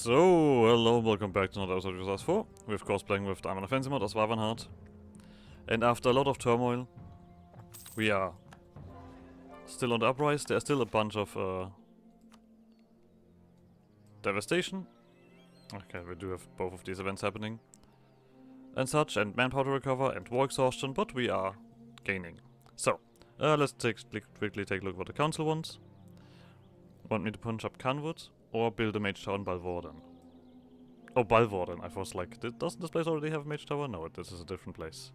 So, hello and welcome back to another episode of EU4. We're of course playing with Anbennar as Wyvernheart. And after a lot of turmoil, we are still on the uprise. There's still a bunch of devastation. Okay, we do have both of these events happening. And such, and manpower to recover, and war exhaustion, but we are gaining. So, let's quickly take a look at what the council wants. Want me to punch up Canwood, or build a mage tower in Balvorden? Oh, Balvorden. I was like, doesn't this place already have a mage tower? No, this is a different place.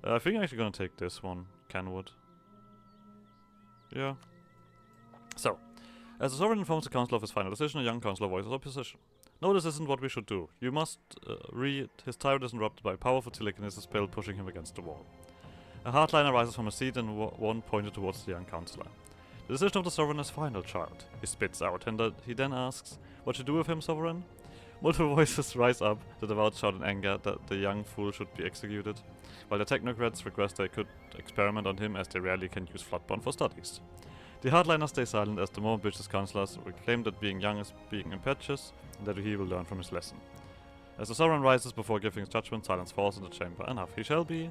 I think I'm actually gonna take this one, Canwood. Yeah. So, as the Sovereign informs the Council of his final decision, a young Councillor voices opposition. No, this isn't what we should do. You must read his tyrant is interrupted by a powerful telekinesis spell pushing him against the wall. A hardliner rises from his seat and one pointed towards the young Councillor. The decision of the Sovereign is final, child, he spits out, and he then asks, what to do with him, Sovereign? Multiple voices rise up, the devout shout in anger that the young fool should be executed, while the technocrats request they could experiment on him as they rarely can use Floodborn for studies. The hardliners stay silent as the more ambitious councillors claim that being young is being impetuous, and that he will learn from his lesson. As the Sovereign rises before giving his judgment, silence falls in the chamber. Enough, he shall be.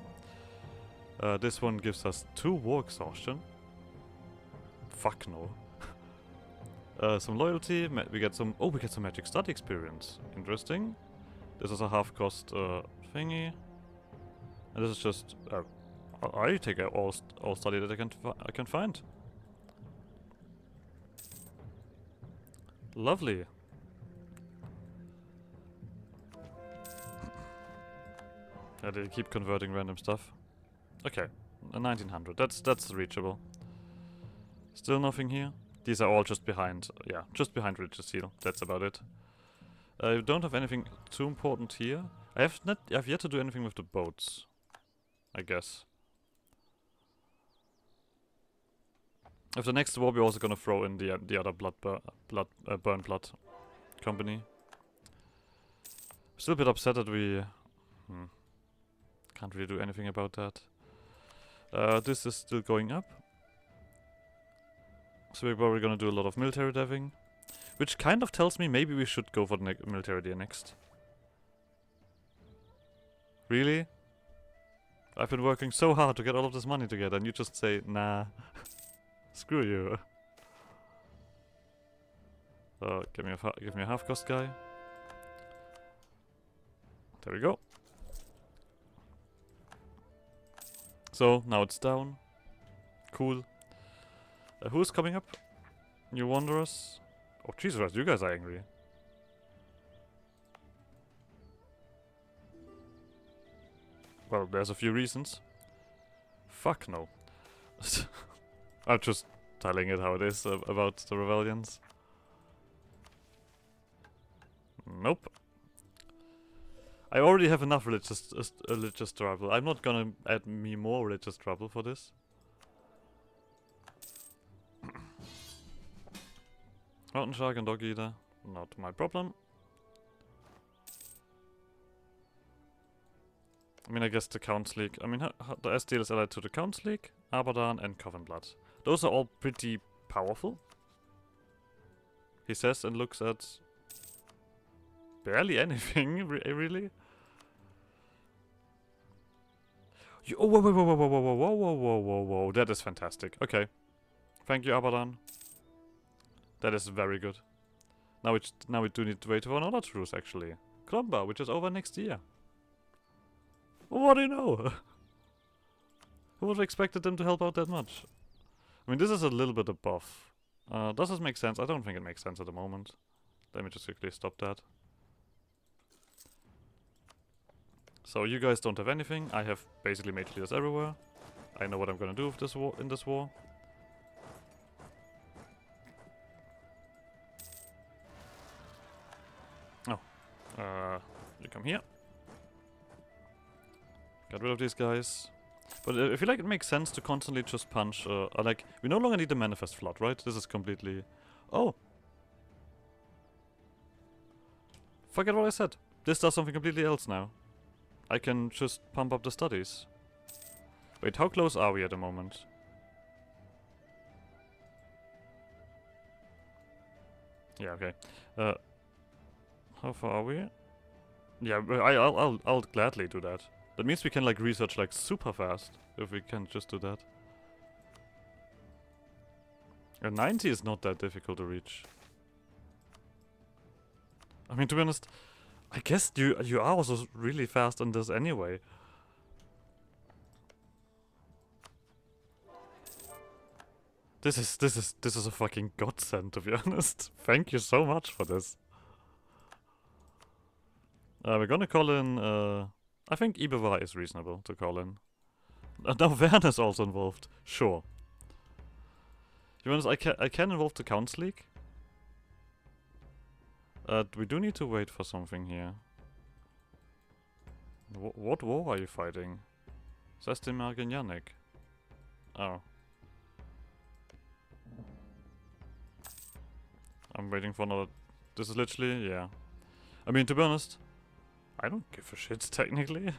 This one gives us 2 war exhaustion. Fuck no. Some loyalty, we get some... Oh, we get some magic study experience. Interesting. This is a half-cost thingy. And this is just... I take all study that I can find. Lovely. Yeah, they keep converting random stuff. Okay, 1900. That's reachable. Still nothing here. These are all just behind, yeah, just behind Religious Seal. That's about it. I don't have anything too important here. I've yet to do anything with the boats, I guess. After the next war, we're also gonna throw in the other Burn Blood company. Still a bit upset that we can't really do anything about that. This is still going up. So we're probably gonna do a lot of military deving. Which kind of tells me maybe we should go for the military deer next. Really? I've been working so hard to get all of this money together and you just say, nah. Screw you. Give me a half-cost guy. There we go. So, now it's down. Cool. Who's coming up? New Wanderers? Oh, Jesus Christ, you guys are angry. Well, there's a few reasons. Fuck no. I'm just telling it how it is about the rebellions. Nope. I already have enough religious trouble. I'm not gonna add me more religious trouble for this. Mountain Shark and Dog Eater, not my problem. I mean, I guess the Council League. I mean, the SDL is allied to the Council League, Abadan, and Coven Blood. Those are all pretty powerful. He says and looks at barely anything, really. Oh, whoa, that is fantastic. Okay, thank you, Abadan. That is very good. Now we do need to wait for another truce, actually. Klomba, which is over next year. What do you know? Who would have expected them to help out that much? I mean, this is a little bit above. Does this make sense? I don't think it makes sense at the moment. Let me just quickly stop that. So you guys don't have anything. I have basically mage leaders everywhere. I know what I'm gonna do with this war in this war. You come here. Get rid of these guys. But I feel like it makes sense to constantly just punch, like, we no longer need the Manifest Flood, right? This is completely... Oh! Forget what I said. This does something completely else now. I can just pump up the studies. Wait, how close are we at the moment? Yeah, okay. How far are we? Yeah, I'll gladly do that. That means we can like research like super fast if we can just do that. A 90 is not that difficult to reach. I mean, to be honest, I guess you are also really fast on this anyway. This is a fucking godsend, to be honest. Thank you so much for this. We're gonna call in. I think EU4 is reasonable to call in. Now Werner's also involved. Sure. To be honest, I can involve the Council League. We do need to wait for something here. What war are you fighting? Sestimar Genyanik. Oh. I'm waiting for another... This is literally... yeah. I mean, to be honest, I don't give a shit, technically.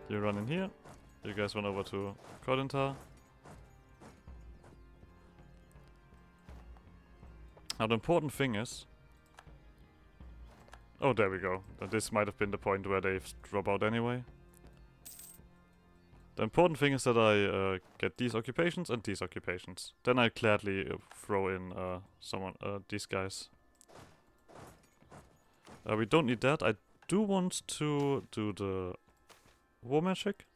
You run in here. You guys run over to Kodentar. Now the important thing is... oh, there we go. This might have been the point where they drop out anyway. The important thing is that I get these occupations and these occupations. Then I gladly throw in these guys. We don't need that. I do want to do the war magic,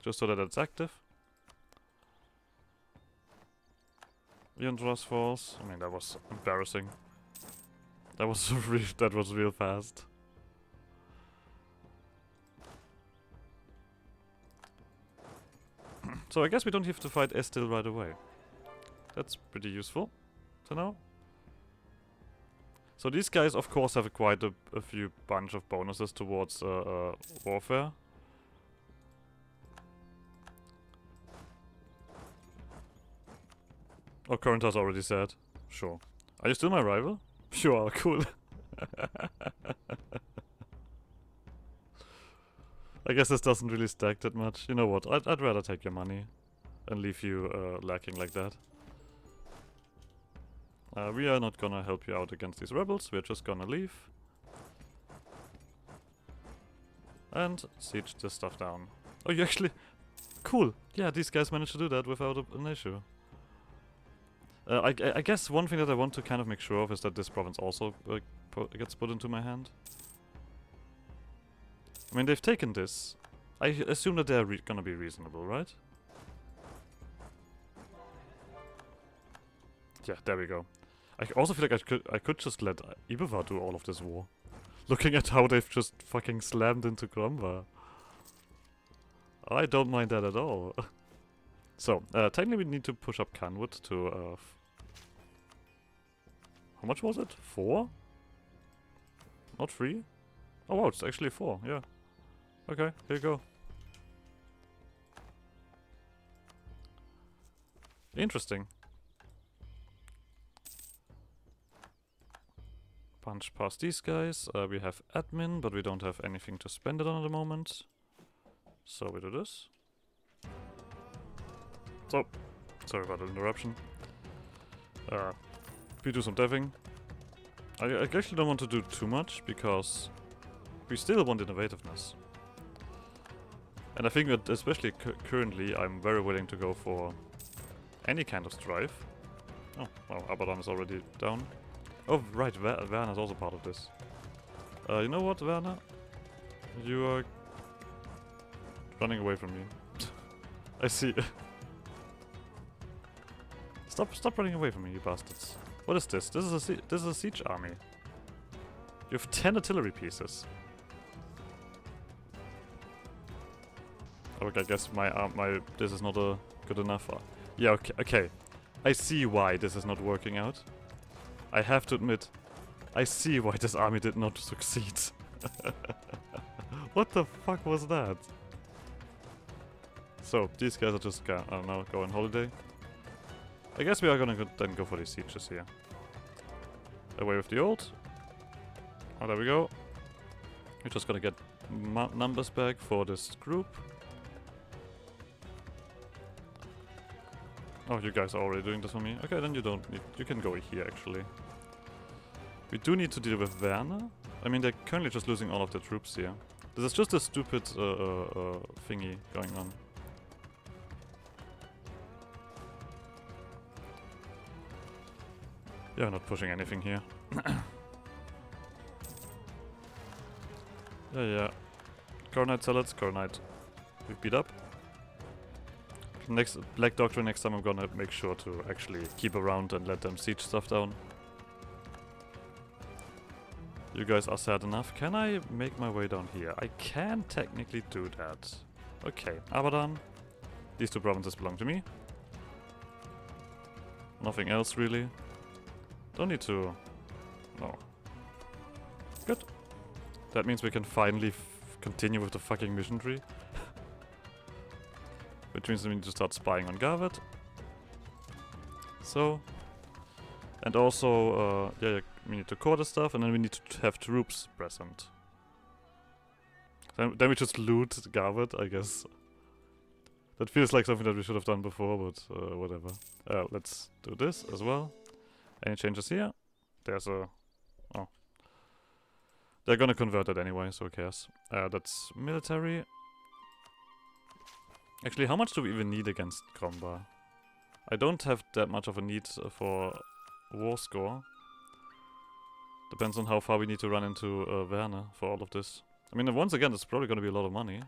just so that it's active. Yandras Falls. I mean, that was embarrassing. That was real fast. So I guess we don't have to fight Estil right away. That's pretty useful to know. So these guys, of course, have quite a few bunch of bonuses towards warfare. Oh, Corinth's already said. Sure. Are you still my rival? Sure, cool. I guess this doesn't really stack that much. You know what? I'd rather take your money and leave you lacking like that. We are not gonna help you out against these rebels. We're just gonna leave. And siege this stuff down. Oh, you actually... cool! Yeah, these guys managed to do that without an issue. I guess one thing that I want to kind of make sure of is that this province also gets put into my hand. I mean, they've taken this. I assume that they're gonna be reasonable, right? Yeah, there we go. I also feel like I could just let EU4 do all of this war. Looking at how they've just fucking slammed into Gromva. I don't mind that at all. So, technically we need to push up Canwood to, how much was it? 4? Not 3? Oh wow, it's actually 4, yeah. Okay, here you go. Interesting. Punch past these guys. We have admin, but we don't have anything to spend it on at the moment. So we do this. So, sorry about the interruption. We do some deving. I actually don't want to do too much, because we still want innovativeness. And I think that, especially currently, I'm very willing to go for any kind of strife. Oh, well, Abaddon is already down. Oh, right, Werner's also part of this. You know what, Werner? You are running away from me. I see. Stop running away from me, you bastards. What is this? This is a siege army. You have 10 artillery pieces. Okay, I guess my this is not good enough. Yeah, okay. I see why this is not working out. I have to admit, I see why this army did not succeed. What the fuck was that? So, these guys are just now go on holiday. I guess we are gonna then go for these sieges here. Away with the old. Oh, there we go. We're just gonna get numbers back for this group. Oh, you guys are already doing this for me. Okay, then you don't need... you can go here, actually. We do need to deal with Werner. I mean, they're currently just losing all of their troops here. This is just a stupid thingy going on. Yeah, not pushing anything here. Yeah. Core Knight Salads, Core Knight. We beat up. Next Black Doctrine, next time I'm gonna make sure to actually keep around and let them siege stuff down. You guys are sad enough. Can I make my way down here? I can technically do that. Okay, Abadan. These two provinces belong to me. Nothing else really. Don't need to... No. Good. That means we can finally continue with the fucking mission tree. Which means we need to start spying on Garvet. So. And also, yeah, we need to core the stuff, and then we need to have troops present. Then we just loot Garvet, I guess. That feels like something that we should have done before, but whatever. Let's do this as well. Any changes here? There's a... Oh. They're gonna convert it anyway, so who cares? That's military. Actually, how much do we even need against Kromba? I don't have that much of a need for war score. Depends on how far we need to run into Werner for all of this. I mean, once again, it's probably gonna be a lot of money.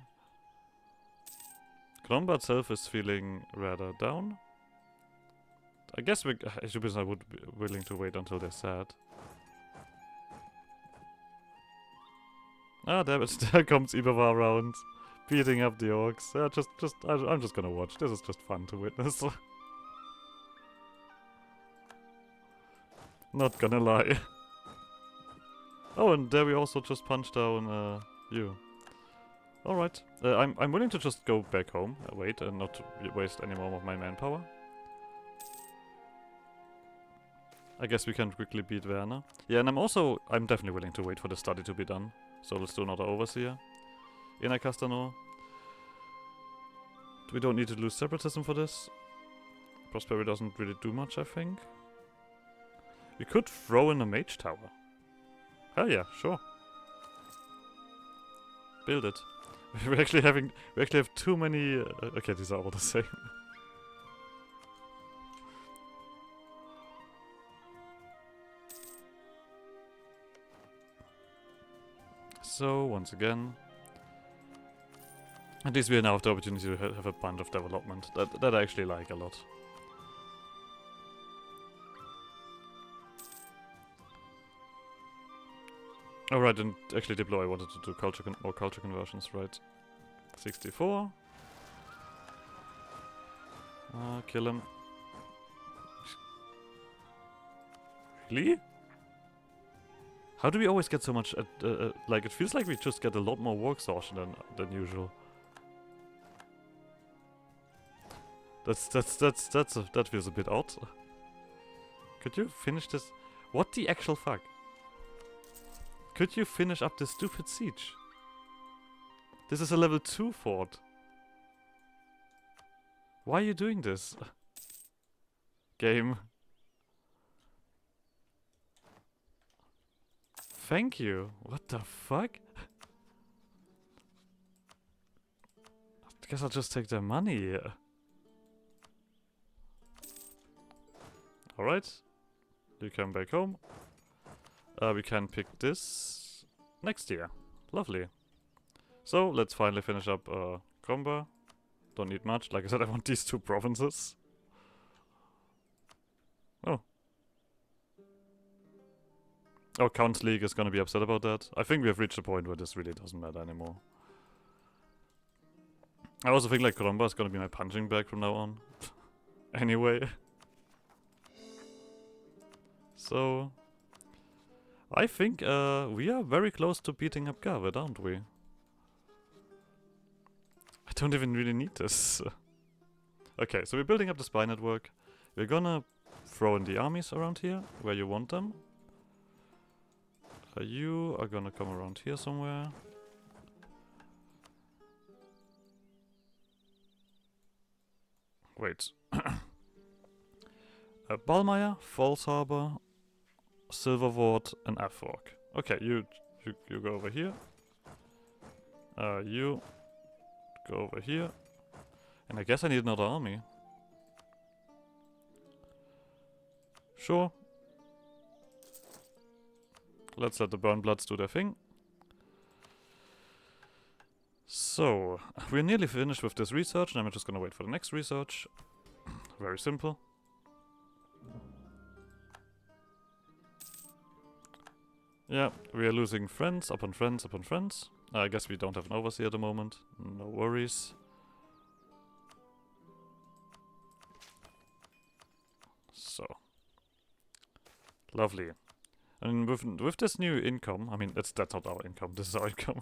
Kromba itself is feeling rather down. I guess I would be willing to wait until they're sad. Ah, damn it, there comes Ibawa around, beating up the orcs. Yeah, I'm just gonna watch. This is just fun to witness. Not gonna lie. Oh, and there we also just punched down you. Alright. I'm willing to just go back home, wait, and not waste any more of my manpower. I guess we can quickly beat Werner. Yeah, and I'm definitely willing to wait for the study to be done. So let's do another overseer. Inner Castanor. We don't need to lose separatism for this. Prosperity doesn't really do much, I think. We could throw in a mage tower. Hell yeah, sure. Build it. we actually have too many... okay, these are all the same. So, once again... At least we now have the opportunity to have a bunch of development. That I actually like a lot. Oh right, and actually deploy I wanted to do more culture conversions, right? 64. Kill him. Really? How do we always get so much? Like it feels like we just get a lot more war exhaustion than usual. That feels a bit odd. Could you finish this? What the actual fuck? Could you finish up this stupid siege? This is a level 2 fort. Why are you doing this? Game. Thank you. What the fuck? I guess I'll just take their money. Alright. You come back home. We can pick this next year. Lovely. So, let's finally finish up Kromba. Don't need much. Like I said, I want these 2 provinces. Oh. Oh, Count League is gonna be upset about that. I think we have reached a point where this really doesn't matter anymore. I also think like Kromba is gonna be my punching bag from now on. Anyway. So... I think we are very close to beating up Garvet, aren't we? I don't even really need this. Okay, so we're building up the spy network. We're gonna throw in the armies around here, where you want them. You are gonna come around here somewhere. Wait. Ballmeyer, Falls Harbor, Silverwort, and F-Fork. Okay, you go over here. You go over here. And I guess I need another army. Sure. Let's let the Burnbloods do their thing. So, we're nearly finished with this research, and I'm just gonna wait for the next research. Very simple. Yeah, we are losing friends upon friends upon friends. I guess we don't have an overseer at the moment. No worries. So. Lovely. And with this new income, I mean, that's not our income, this is our income.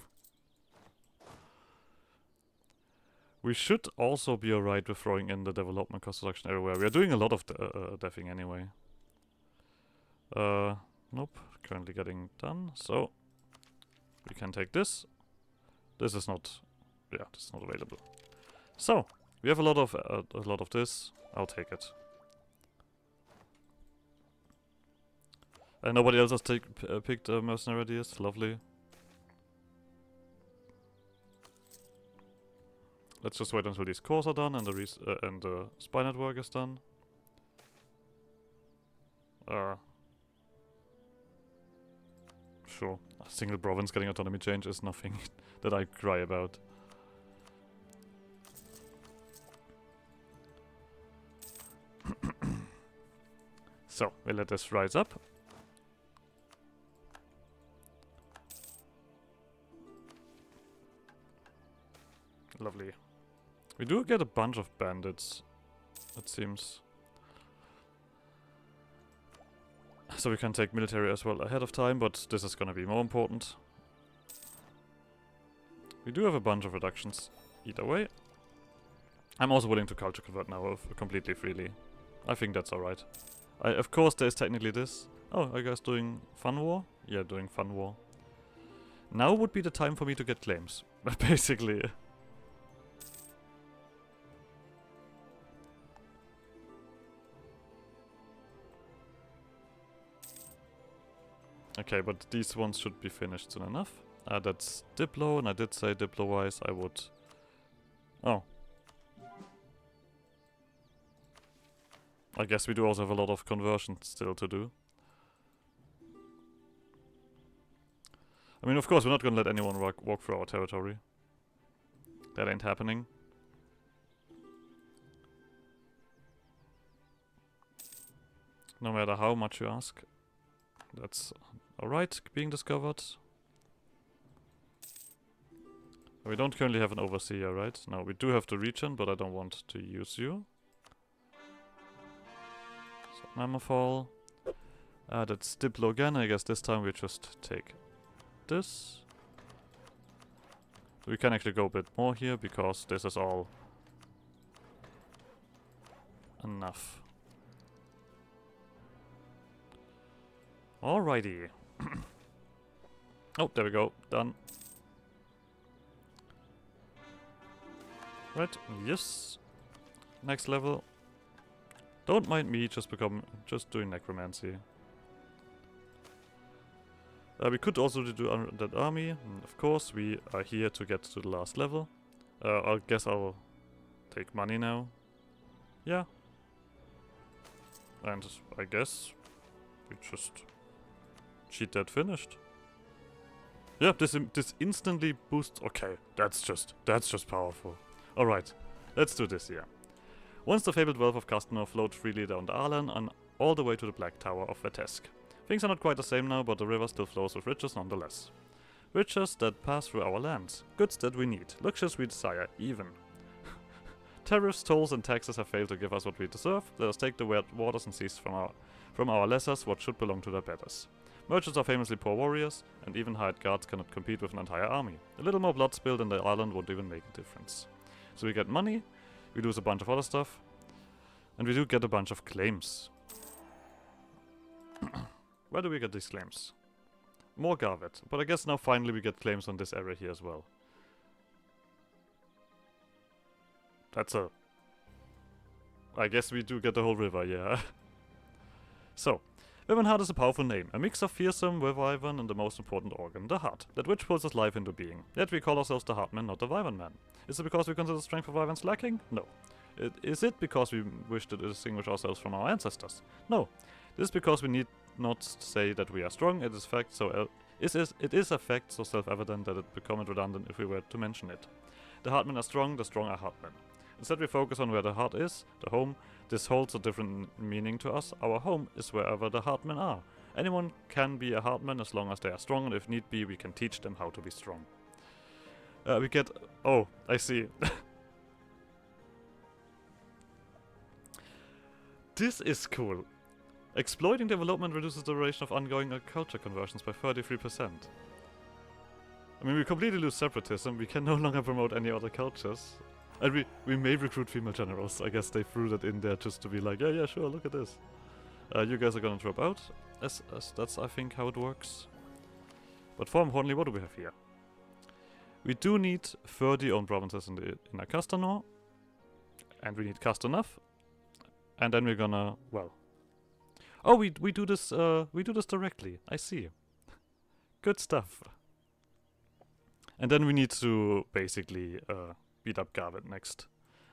We should also be alright with throwing in the development construction everywhere. We are doing a lot of deving anyway. Nope, currently getting done, so we can take this. This is not, yeah, this is not available. So, we have a lot of this. I'll take it. And nobody else has picked mercenary ideas. Lovely. Let's just wait until these cores are done and the spy network is done. Sure. A single province getting autonomy change is nothing that I cry about. So, we'll let this rise up. Lovely. We do get a bunch of bandits, it seems. So we can take military as well ahead of time, but this is gonna be more important. We do have a bunch of reductions either way. I'm also willing to culture convert now completely freely. I think that's alright. Of course there's technically this. Oh, are you guys doing fun war? Yeah, doing fun war. Now would be the time for me to get claims, basically. Okay, but these ones should be finished soon enough. That's Diplo, and I did say Diplo-wise I would... Oh. I guess we do also have a lot of conversions still to do. I mean, of course, we're not gonna let anyone walk through our territory. That ain't happening. No matter how much you ask. That's alright, being discovered. We don't currently have an overseer, right? No, we do have the region, but I don't want to use you. So, Mammothal. That's Diplo again. I guess this time we just take this. We can actually go a bit more here, because this is all enough. Alrighty. Oh, there we go. Done. Right, yes. Next level. Don't mind me just doing necromancy. We could also do that army. And of course, we are here to get to the last level. I guess I'll take money now. Yeah. And I guess we just cheat that finished. Yeah, this instantly boosts. Okay, that's just powerful. All right, let's do this here. Once the fabled wealth of Castamere flowed freely down the Arlan and all the way to the Black Tower of Vetesk. Things are not quite the same now, but the river still flows with riches nonetheless. Riches that pass through our lands, goods that we need, luxuries we desire, even. Tariffs, tolls, and taxes have failed to give us what we deserve. Let us take the waters and seas from our lessers what should belong to their betters. Merchants are famously poor warriors, and even hired guards cannot compete with an entire army. A little more blood spilled in the island won't even make a difference. So we get money, we lose a bunch of other stuff, and we do get a bunch of claims. Where do we get these claims? More Garvet, but I guess now finally we get claims on this area here as well. That's a... I guess we do get the whole river, yeah. So, Wyvernheart is a powerful name, a mix of fearsome, wyvern, and the most important organ, the heart, that which pulls us life into being. Yet we call ourselves the Heartmen, not the Wyvernmen. Is it because we consider strength of wyverns lacking? No. Is it because we wish to distinguish ourselves from our ancestors? No. This is because we need not say that we are strong. It is fact, so it is a fact so self-evident that it becomes redundant if we were to mention it. The Heartmen are strong, the strong are Heartmen. Instead we focus on where the heart is, the home. This holds a different meaning to us. Our home is wherever the Heartmen are. Anyone can be a Heartman as long as they are strong, and if need be, we can teach them how to be strong. We get... Oh, I see. This is cool. Exploiting development reduces the duration of ongoing culture conversions by 33%. I mean, we completely lose separatism. We can no longer promote any other cultures. And we may recruit female generals. I guess they threw that in there just to be like, yeah, sure, look at this. You guys are gonna drop out. As that's, I think, how it works. But for importantly, what do we have here? We do need 30 owned provinces in a Castanor. And we need cast enough. And then we're gonna, well... Oh, we do this directly. I see. Good stuff. And then we need to basically beat up Garvin next.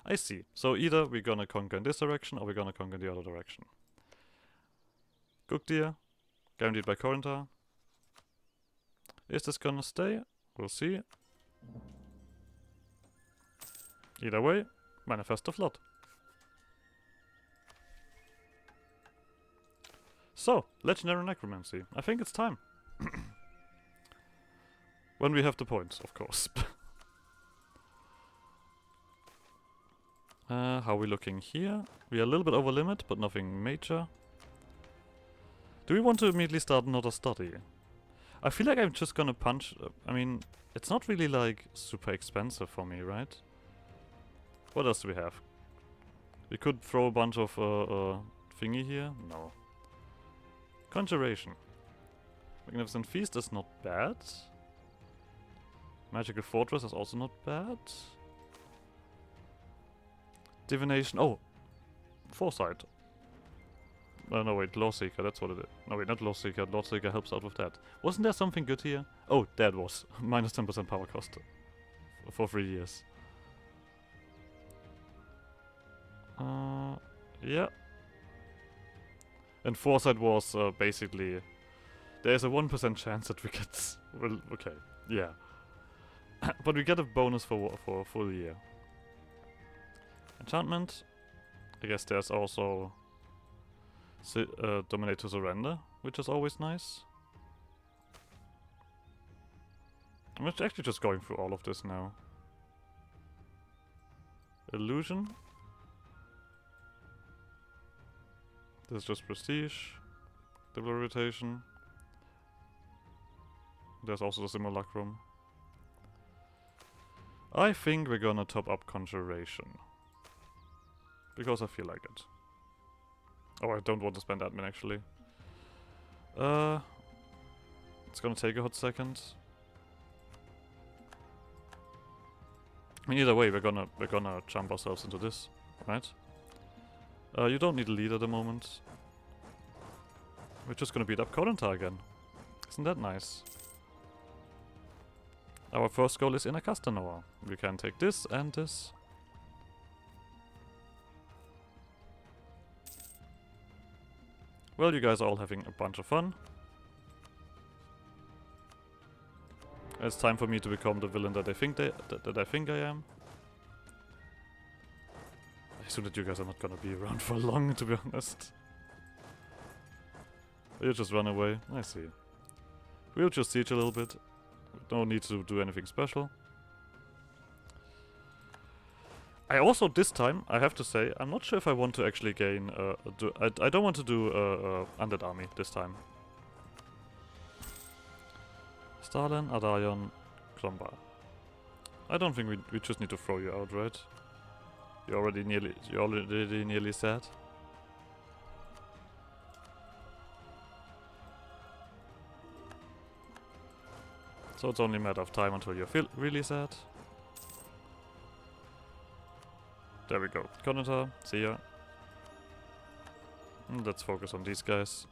I see. So either we're gonna conquer in this direction or we're gonna conquer in the other direction. Gugdir, guaranteed by Corinthar. Is this gonna stay? We'll see. Either way, manifest the flood. So, legendary necromancy. I think it's time. When we have the points, of course. How are we looking here? We are a little bit over limit, but nothing major. Do we want to immediately start another study? I feel like I'm just gonna punch... I mean, it's not really like super expensive for me, right? What else do we have? We could throw a bunch of thingy here? No. Conjuration. Magnificent Feast is not bad. Magical Fortress is also not bad. Divination. Oh! Foresight. No, wait, Lawseeker, that's what it is. No, wait, not Lawseeker. Lawseeker helps out with that. Wasn't there something good here? Oh, that was. Minus 10% power cost. For 3 years. Yeah. And Foresight was basically... There's a 1% chance that we get... Well, okay, yeah. But we get a bonus for a full year. Enchantment. I guess there's also... Dominate to Surrender, which is always nice. I'm actually just going through all of this now. Illusion. This is just Prestige. Double Rotation. There's also the Simulacrum. I think we're gonna top up Conjuration. Because I feel like it. Oh, I don't want to spend admin actually. It's gonna take a hot second. I mean, either way, we're gonna jump ourselves into this, right? You don't need a lead at the moment. We're just gonna beat up Corinthar again. Isn't that nice? Our first goal is in a Castanor. We can take this and this. Well, you guys are all having a bunch of fun. It's time for me to become the villain that I think I am. I assume that you guys are not gonna be around for long, to be honest. You just run away. I see. We'll just siege a little bit. No need to do anything special. I also, this time, I have to say, I'm not sure if I want to actually gain... I don't want to do Undead Army this time. Stalin, Adarion, Klomba. I don't think we just need to throw you out, right? You're already nearly sad. So it's only a matter of time until you feel really sad. There we go. Corinthar, see ya. Let's focus on these guys.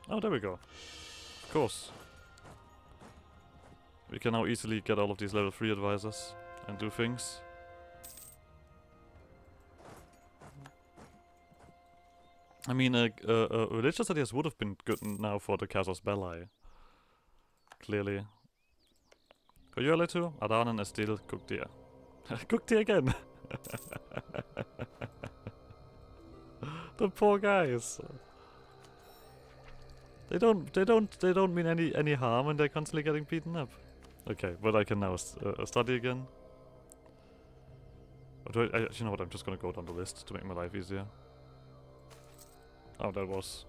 Oh, there we go. Of course. We can now easily get all of these level 3 advisors and do things. I mean, religious ideas would have been good now for the Casus Belli. Clearly. Coyola too? Adanen is still cooked here. Cooked here again! The poor guys. They don't mean any harm and they're constantly getting beaten up. Okay, but I can now study again. Or do you know what, I'm just gonna go down the list to make my life easier. Oh, that was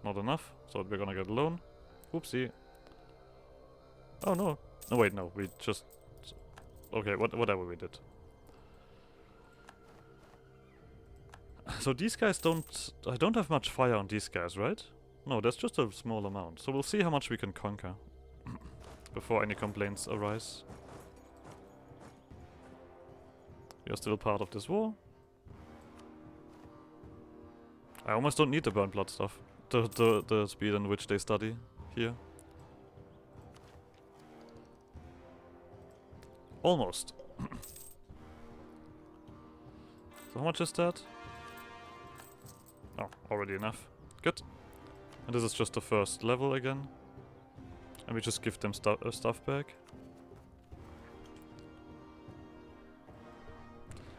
not enough, so we're gonna get a loan. Oopsie. Oh no. No wait, no, we just... Okay, whatever we did. So these guys don't... I don't have much fire on these guys, right? No, that's just a small amount. So we'll see how much we can conquer. Before any complaints arise. You're still part of this war. I almost don't need the burn blood stuff. The speed in which they study here. Almost. So how much is that? Oh, already enough. Good. And this is just the first level again. And we just give them stuff back.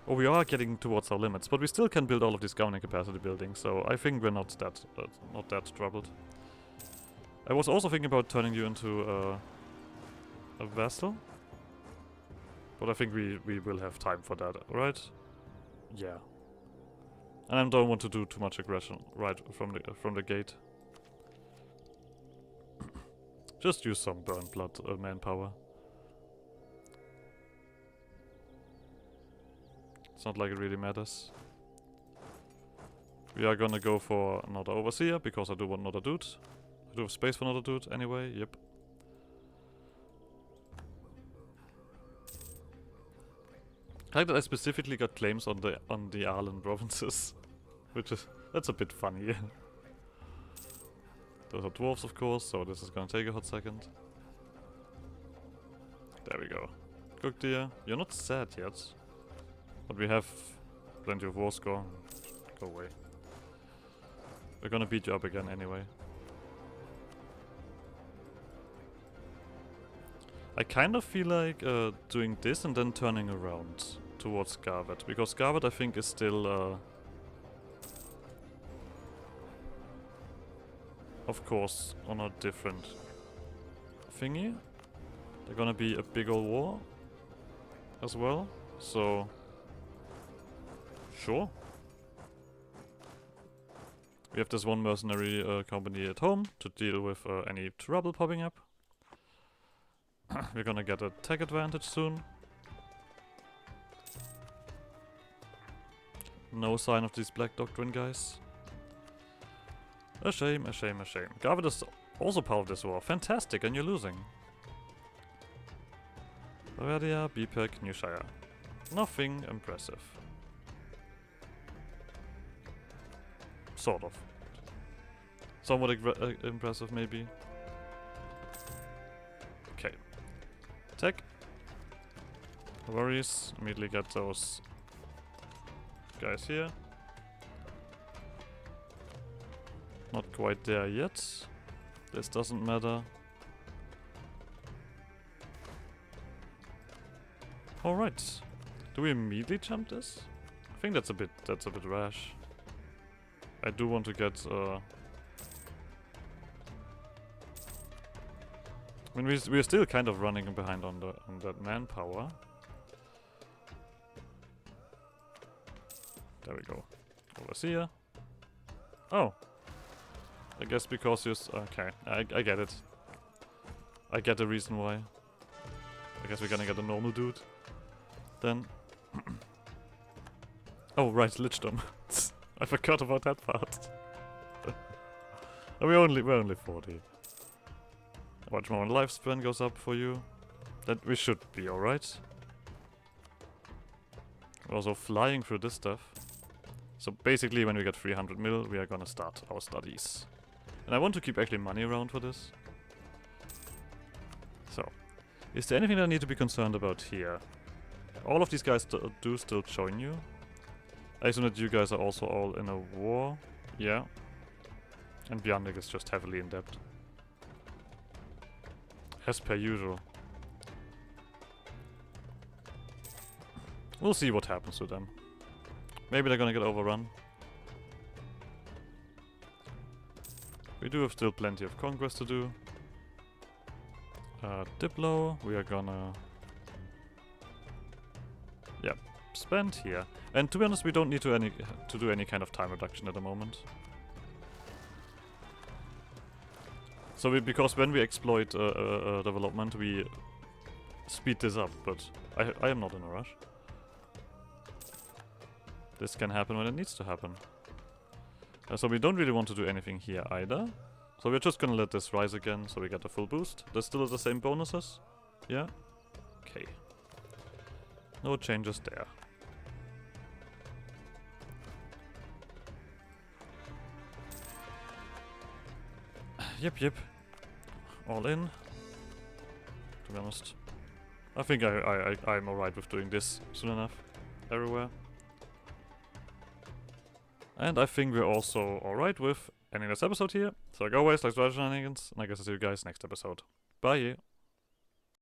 Oh, we are getting towards our limits, but we still can build all of these governing capacity buildings, so I think we're not that troubled. I was also thinking about turning you into a vassal. But I think we will have time for that, right? Yeah. And I don't want to do too much aggression right from the gate. Just use some burn blood manpower. It's not like it really matters. We are gonna go for another overseer because I do want another dude. I do have space for another dude anyway. Yep. I like that I specifically got claims on the Arlen provinces, which is that's a bit funny. Those are dwarves, of course, so this is gonna take a hot second. There we go. Cook deer. You're not sad yet, but we have plenty of war score. Go away. We're gonna beat you up again anyway. I kind of feel like doing this and then turning around towards Garvet, because Garvet I think is still of course on a different thingy. They're gonna be a big old war as well, so sure. We have this one mercenary company at home to deal with any trouble popping up. We're gonna get a tech advantage soon. No sign of these Black Doctrine guys. A shame, a shame, a shame. Garvet is also part of this war. Fantastic, and you're losing. Bavaria, Beepek, Newshire. Nothing impressive. Sort of. Somewhat impressive, maybe. Okay. Tech. No worries. Immediately get those guys here. Not quite there yet. This doesn't matter. Alright. Do we immediately jump this? I think that's a bit rash. I do want to get I mean, we're still kind of running behind on that manpower. There we go. Overseer. Oh. I guess because you're... Okay, I get it. I get the reason why. I guess we're gonna get a normal dude. Then... Oh, right, Lichdom. I forgot about that part. We're only 40. How much more lifespan goes up for you? That we should be alright. We're also flying through this stuff. So basically when we get 300 mil, we are gonna start our studies. And I want to keep actually money around for this. So, is there anything that I need to be concerned about here? All of these guys do still join you. I assume that you guys are also all in a war. Yeah. And Bjarnik is just heavily in debt. As per usual. We'll see what happens to them. Maybe they're gonna get overrun. We do have still plenty of conquest to do. Diplo, we are gonna... yeah, spend here. And to be honest, we don't need to do any kind of time reduction at the moment. So because when we exploit development, we speed this up, but I am not in a rush. This can happen when it needs to happen. So we don't really want to do anything here either. So we're just gonna let this rise again so we get a full boost. There's still the same bonuses. Yeah? Okay. No changes there. Yep. All in. To be honest. I think I'm alright with doing this soon enough. Everywhere. And I think we're also alright with ending this episode here. So like always, like shenanigans, and I guess I'll see you guys next episode. Bye!